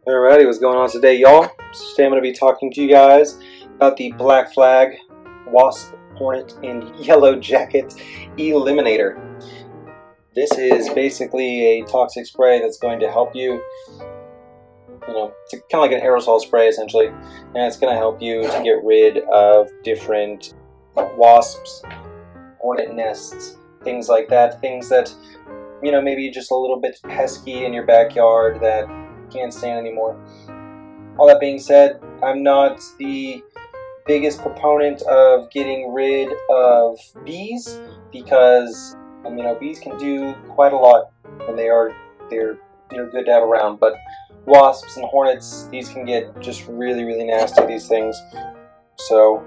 Alrighty, what's going on today, y'all? Today I'm going to be talking to you guys about the Black Flag Wasp Hornet and Yellow Jacket Eliminator. This is basically a toxic spray that's going to help you, it's kind of like an aerosol spray essentially, and it's going to help you to get rid of different wasps, hornet nests, things like that, things that, maybe just a little bit pesky in your backyard that can't stand anymore. All that being said, I'm not the biggest proponent of getting rid of bees because bees can do quite a lot and they're good to have around, but wasps and hornets, these can get just really nasty, these things. So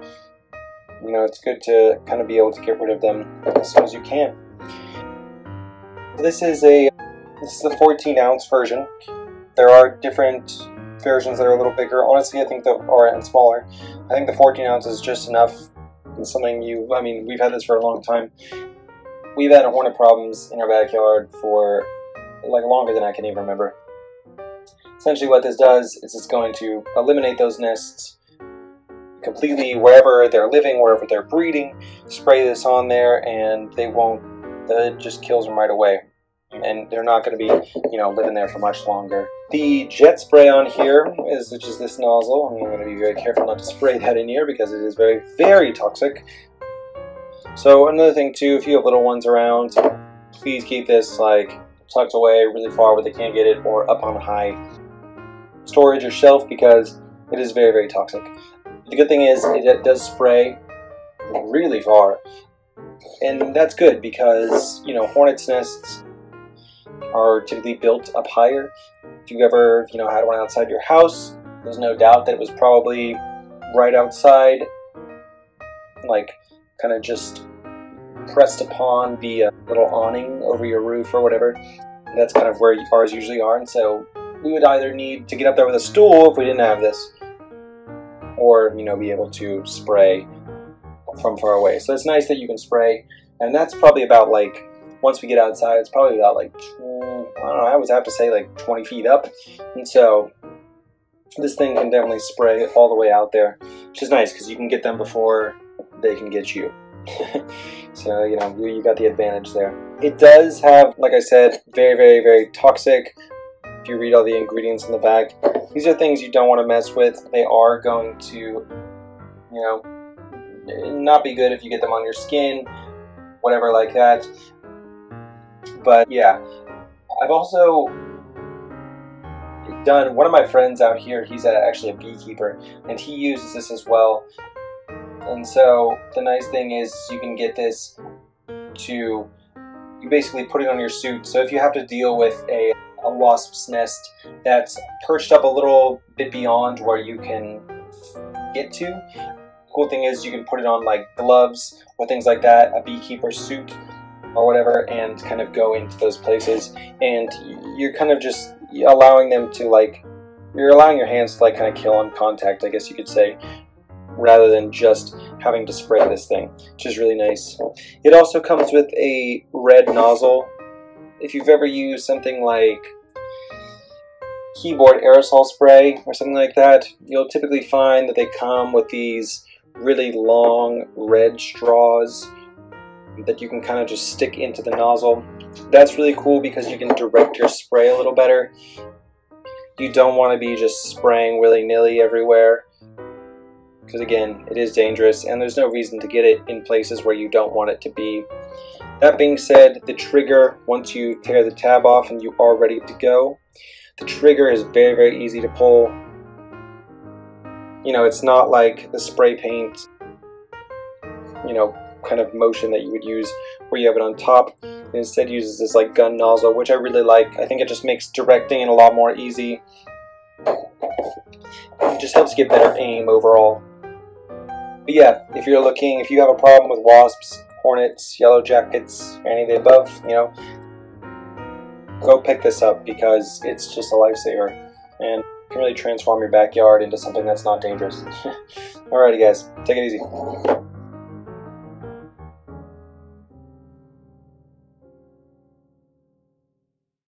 it's good to kind of be able to get rid of them as soon as you can. This is the 14-ounce version. There are different versions that are a little bigger. Honestly, I think and smaller. I think the 14 ounce is just enough. It's something we've had this for a long time. We've had hornet problems in our backyard for longer than I can even remember. Essentially what this does is it's going to eliminate those nests completely wherever they're living, wherever they're breeding. Spray this on there and it just kills them right away. And they're not going to be, living there for much longer. The jet spray on here, which is this nozzle, I'm going to be very careful not to spray that in here because it is very toxic. So another thing too, if you have little ones around, please keep this tucked away really far where they can't get it, or up on high storage or shelf because it is very toxic. The good thing is it does spray really far, and that's good because hornets' nests are typically built up higher. If you've ever had one outside your house, there's no doubt that it was probably right outside, kind of just pressed upon the little awning over your roof or whatever. And that's kind of where ours usually are, and so we would either need to get up there with a stool if we didn't have this, or be able to spray from far away. So it's nice that you can spray, and that's probably about once we get outside, it's probably about I would have to say 20 feet up, and so this thing can definitely spray all the way out there, which is nice because you can get them before they can get you. So you got the advantage there. It does have, like I said, very toxic. If you read all the ingredients in the back, these are things you don't want to mess with. They are going to not be good if you get them on your skin, whatever like that. But yeah, I've also done, one of my friends out here, he's actually a beekeeper, and he uses this as well. And so the nice thing is you can get this you basically put it on your suit. So if you have to deal with a wasp's nest that's perched up a little bit beyond where you can get to, the cool thing is you can put it on gloves or things like that, a beekeeper suit or whatever, and kind of go into those places, and you're kind of just allowing them to you're allowing your hands to kind of kill on contact, I guess you could say, rather than just having to spray this thing, which is really nice. It also comes with a red nozzle. If you've ever used something like keyboard aerosol spray or something like that, you'll typically find that they come with these really long red straws that you can kind of just stick into the nozzle. That's really cool because you can direct your spray a little better. You don't want to be just spraying willy-nilly everywhere because again, it is dangerous and there's no reason to get it in places where you don't want it to be. That being said, the trigger, once you tear the tab off and you are ready to go, the trigger is very easy to pull. It's not like the spray paint kind of motion that you would use where you have it on top. It instead uses this gun nozzle, which I really like. I think it just makes directing a lot more easy. It just helps get better aim overall. But yeah, if you have a problem with wasps, hornets, yellow jackets, or any of the above, go pick this up because it's just a lifesaver and can really transform your backyard into something that's not dangerous. Alrighty guys, take it easy.